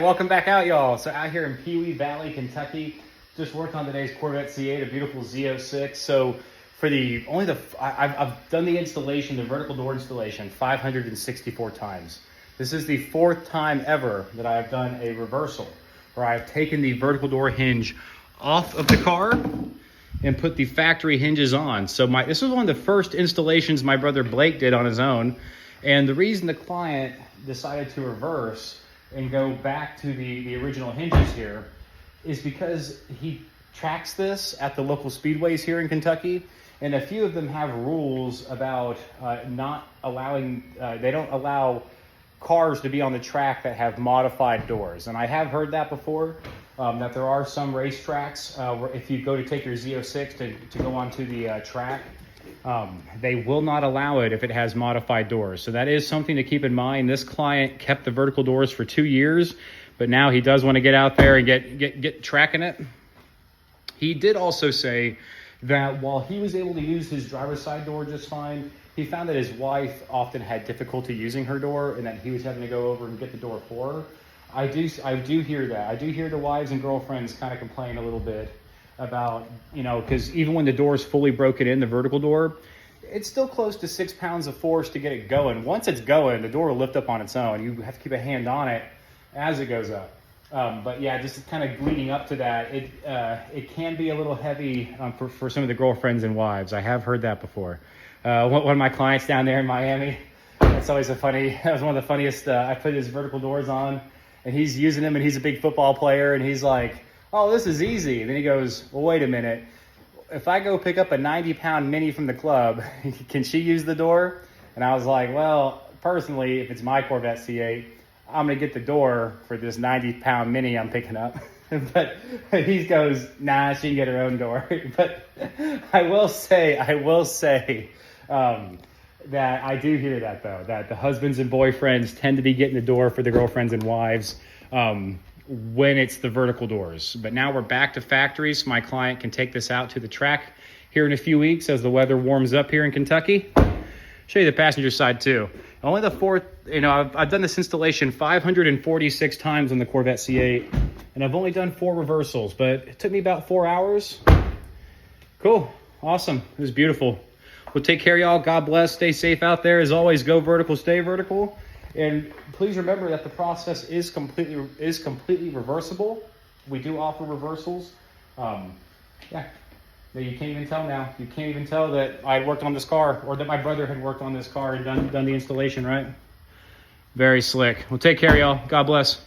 Welcome back out, y'all. So out here in Pewee Valley, Kentucky, just worked on today's Corvette C8, a beautiful Z06. So for I've done the installation, the vertical door installation, 564 times. This is the fourth time ever that I have done a reversal, where I've taken the vertical door hinge off of the car and put the factory hinges on. So this was one of the first installations my brother Blake did on his own. And the reason the client decided to reverse and go back to the original hinges here is because he tracks this at the local speedways here in Kentucky, and a few of them have rules about not allowing, they don't allow cars to be on the track that have modified doors. And I have heard that before, that there are some racetracks where if you go to take your Z06 to go onto the track, they will not allow it if it has modified doors. So that is something to keep in mind. This client kept the vertical doors for 2 years, but now he does want to get out there and get tracking it. He did also say that while he was able to use his driver's side door just fine, he found that his wife often had difficulty using her door and that he was having to go over and get the door for her. I do hear that. I do hear the wives and girlfriends kind of complain a little bit about, because even when the door is fully broken in, the vertical door, it's still close to 6 pounds of force to get it going. Once it's going, the door will lift up on its own. You have to keep a hand on it as it goes up. But yeah, just kind of leading up to that, it can be a little heavy for some of the girlfriends and wives. I have heard that before. One of my clients down there in Miami, that was one of the funniest. I put his vertical doors on and he's using them, and he's a big football player, and he's like, "Oh, this is easy." And then he goes, "Well, wait a minute. If I go pick up a 90-pound mini from the club, can she use the door?" And I was like, "Well, personally, if it's my Corvette C8, I'm going to get the door for this 90-pound mini I'm picking up." But he goes, "Nah, she can get her own door." But I will say that I do hear that, though, that the husbands and boyfriends tend to be getting the door for the girlfriends and wives when it's the vertical doors. But now we're back to factory, so my client can take this out to the track here in a few weeks as the weather warms up here in Kentucky. Show you the passenger side too. Only the fourth, I've done this installation 546 times on the Corvette C8, and I've only done 4 reversals, but it took me about 4 hours. Cool, awesome, it was beautiful. Well, take care, y'all. God bless. Stay safe out there. As always, go vertical, stay vertical. And please remember that the process is completely reversible. We do offer reversals. Yeah, you can't even tell now. You can't even tell that I worked on this car, or that my brother had worked on this car and done the installation, right? Very slick. Well, take care, y'all. God bless.